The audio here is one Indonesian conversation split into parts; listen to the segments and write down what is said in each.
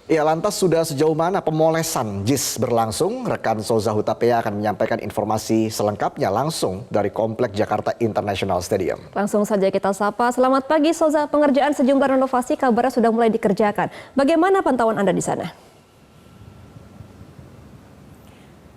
Ya, lantas sudah sejauh mana pemolesan JIS berlangsung? Rekan Souza Hutapea akan menyampaikan informasi selengkapnya langsung dari Komplek Jakarta International Stadium. Langsung saja kita sapa. Selamat pagi Souza, pengerjaan sejumlah renovasi kabarnya sudah mulai dikerjakan. Bagaimana pantauan Anda di sana?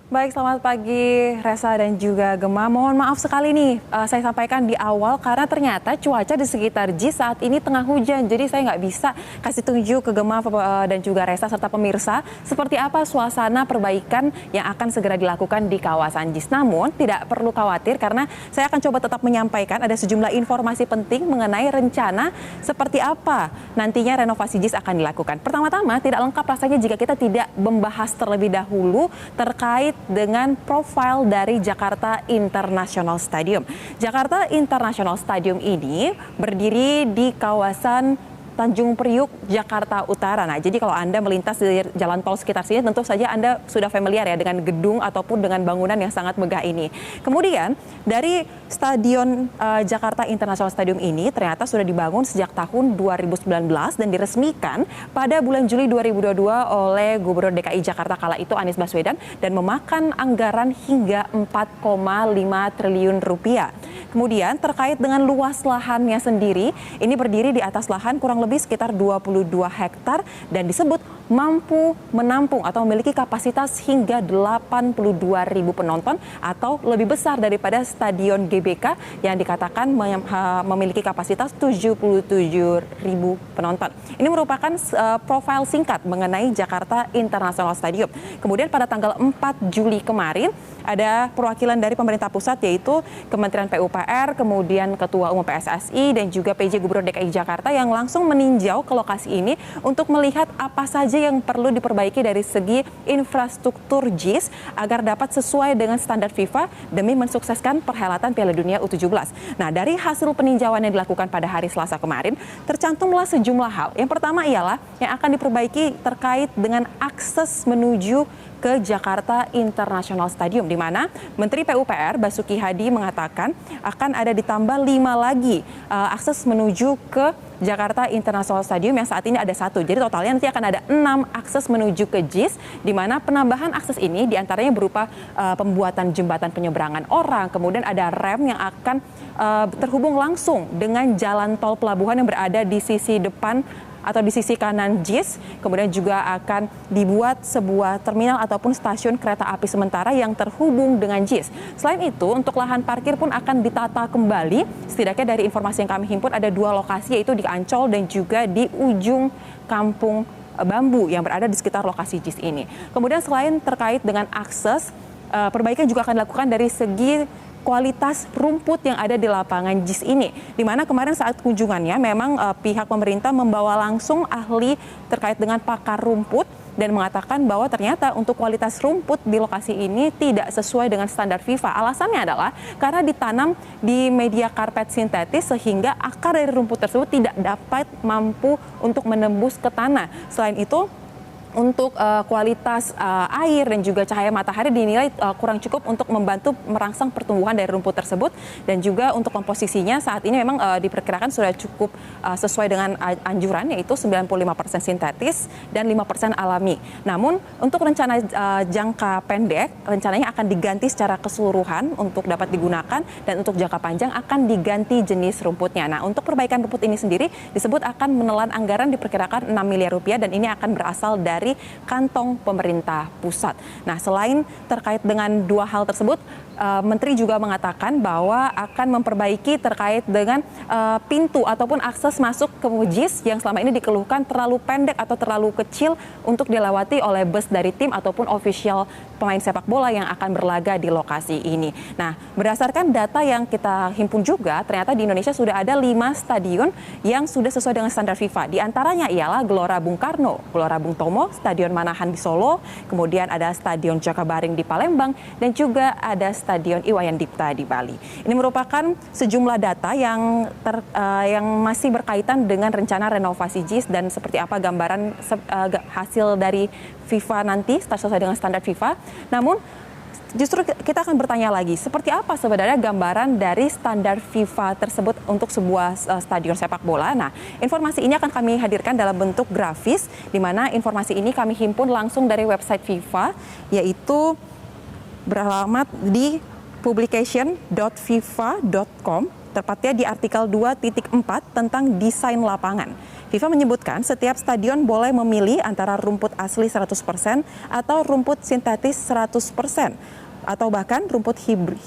Baik, selamat pagi Resa dan juga Gema. Mohon maaf sekali nih, saya sampaikan di awal karena ternyata cuaca di sekitar JIS saat ini tengah hujan. Jadi saya nggak bisa kasih tunjuk ke Gema dan juga Resa serta pemirsa seperti apa suasana perbaikan yang akan segera dilakukan di kawasan JIS. Namun tidak perlu khawatir karena saya akan coba tetap menyampaikan ada sejumlah informasi penting mengenai rencana seperti apa nantinya renovasi JIS akan dilakukan. Pertama-tama tidak lengkap rasanya jika kita tidak membahas terlebih dahulu terkait dengan profil dari Jakarta International Stadium. Jakarta International Stadium ini berdiri di kawasan Tanjung Priuk, Jakarta Utara. Nah, jadi kalau Anda melintas di jalan tol sekitar sini, tentu saja Anda sudah familiar ya dengan gedung ataupun dengan bangunan yang sangat megah ini. Kemudian, dari Stadion Jakarta International Stadium ini ternyata sudah dibangun sejak tahun 2019 dan diresmikan pada bulan Juli 2022 oleh Gubernur DKI Jakarta kala itu Anies Baswedan dan memakan anggaran hingga 4,5 triliun rupiah. Kemudian terkait dengan luas lahannya sendiri, ini berdiri di atas lahan kurang lebih sekitar 22 hektar dan disebut mampu menampung atau memiliki kapasitas hingga 82.000 penonton atau lebih besar daripada Stadion GBK yang dikatakan memiliki kapasitas 77.000 penonton. Ini merupakan profil singkat mengenai Jakarta International Stadium. Kemudian pada tanggal 4 Juli kemarin ada perwakilan dari pemerintah pusat yaitu Kementerian PUPR, kemudian Ketua Umum PSSI dan juga PJ Gubernur DKI Jakarta yang langsung meninjau ke lokasi ini untuk melihat apa saja yang perlu diperbaiki dari segi infrastruktur JIS agar dapat sesuai dengan standar FIFA demi mensukseskan perhelatan Piala Dunia U17. Nah, dari hasil peninjauan yang dilakukan pada hari Selasa kemarin, tercantumlah sejumlah hal. Yang pertama ialah yang akan diperbaiki terkait dengan akses menuju ke Jakarta International Stadium, di mana Menteri PUPR Basuki Hadi mengatakan akan ada ditambah 5 lagi akses menuju ke Jakarta International Stadium yang saat ini ada 1. Jadi totalnya nanti akan ada 6 akses menuju ke JIS, di mana penambahan akses ini diantaranya berupa pembuatan jembatan penyeberangan orang, kemudian ada rem yang akan terhubung langsung dengan jalan tol pelabuhan yang berada di sisi depan atau di sisi kanan JIS, kemudian juga akan dibuat sebuah terminal ataupun stasiun kereta api sementara yang terhubung dengan JIS. Selain itu, untuk lahan parkir pun akan ditata kembali. Setidaknya dari informasi yang kami himpun ada 2 lokasi, yaitu di Ancol dan juga di ujung Kampung Bambu yang berada di sekitar lokasi JIS ini. Kemudian selain terkait dengan akses, perbaikan juga akan dilakukan dari segi kualitas rumput yang ada di lapangan JIS ini. Di mana kemarin saat kunjungannya memang pihak pemerintah membawa langsung ahli terkait dengan pakar rumput dan mengatakan bahwa ternyata untuk kualitas rumput di lokasi ini tidak sesuai dengan standar FIFA. Alasannya adalah karena ditanam di media karpet sintetis sehingga akar dari rumput tersebut tidak dapat mampu untuk menembus ke tanah. Selain itu, untuk kualitas air dan juga cahaya matahari dinilai kurang cukup untuk membantu merangsang pertumbuhan dari rumput tersebut, dan juga untuk komposisinya saat ini memang diperkirakan sudah cukup sesuai dengan anjuran, yaitu 95% sintetis dan 5% alami. Namun untuk rencana jangka pendek rencananya akan diganti secara keseluruhan untuk dapat digunakan, dan untuk jangka panjang akan diganti jenis rumputnya. Nah, untuk perbaikan rumput ini sendiri disebut akan menelan anggaran diperkirakan 6 miliar rupiah dan ini akan berasal dari kantong pemerintah pusat. Nah, selain terkait dengan 2 hal tersebut, Menteri juga mengatakan bahwa akan memperbaiki terkait dengan pintu ataupun akses masuk ke JIS yang selama ini dikeluhkan terlalu pendek atau terlalu kecil untuk dilewati oleh bus dari tim ataupun official pemain sepak bola yang akan berlaga di lokasi ini. Nah, berdasarkan data yang kita himpun juga, ternyata di Indonesia sudah ada 5 stadion yang sudah sesuai dengan standar FIFA. Di antaranya ialah Gelora Bung Karno, Gelora Bung Tomo, Stadion Manahan di Solo, kemudian ada Stadion Jakabaring di Palembang, dan juga ada Stadion Iwayan Dipta di Bali. Ini merupakan sejumlah data yang masih berkaitan dengan rencana renovasi JIS dan seperti apa gambaran hasil dari FIFA nanti sesuai dengan standar FIFA. Namun justru kita akan bertanya lagi, seperti apa sebenarnya gambaran dari standar FIFA tersebut untuk sebuah stadion sepak bola. Nah, informasi ini akan kami hadirkan dalam bentuk grafis, di mana informasi ini kami himpun langsung dari website FIFA, yaitu beralamat di publication.fifa.com, tepatnya di artikel 2.4 tentang desain lapangan. FIFA menyebutkan setiap stadion boleh memilih antara rumput asli 100% atau rumput sintetis 100%, atau bahkan rumput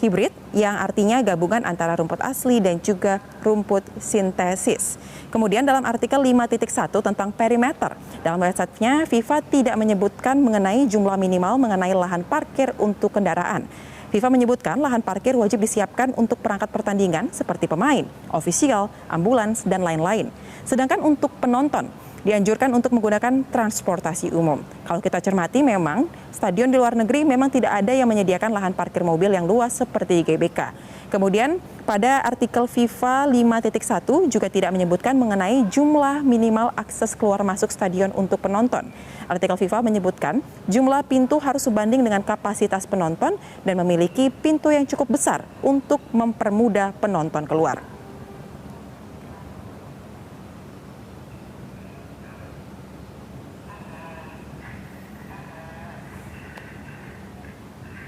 hibrid yang artinya gabungan antara rumput asli dan juga rumput sintesis. Kemudian dalam artikel 5.1 tentang perimeter, dalam website-nya FIFA tidak menyebutkan mengenai jumlah minimal mengenai lahan parkir untuk kendaraan. FIFA menyebutkan lahan parkir wajib disiapkan untuk perangkat pertandingan seperti pemain, ofisial, ambulans, dan lain-lain. Sedangkan untuk penonton, dianjurkan untuk menggunakan transportasi umum. Kalau kita cermati memang, stadion di luar negeri memang tidak ada yang menyediakan lahan parkir mobil yang luas seperti GBK. Kemudian pada artikel FIFA 5.1 juga tidak menyebutkan mengenai jumlah minimal akses keluar masuk stadion untuk penonton. Artikel FIFA menyebutkan jumlah pintu harus sebanding dengan kapasitas penonton dan memiliki pintu yang cukup besar untuk mempermudah penonton keluar.